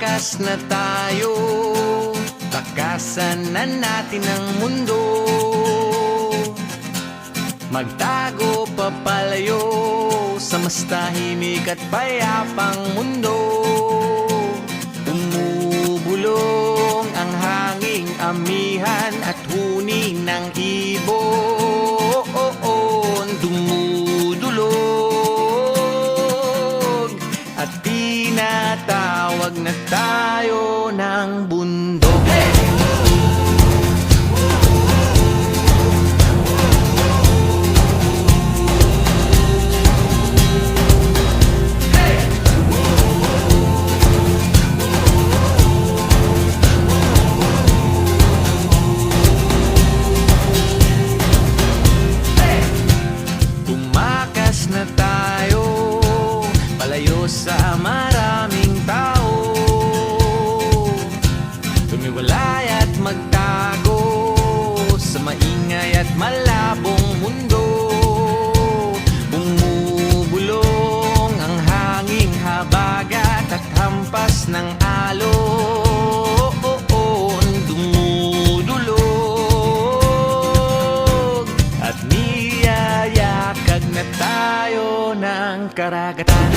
Tumakas na tayo, takasan na natin ang mundo. Magtago papalayo sa mas tahimik at payapang mundo. Umubulong ang hanging amihan at huni ng ibon. Dumudulog at tinatawag na tayo ng bundok. Tumakas na tayo, palayo sa maraming tao. Tumiwalay at magtago sa maingay at malabong mundo. Bumubulong ang hanging habagat at hampas ng alon. Dumudulog at niyayakag na tayo ng karagatan.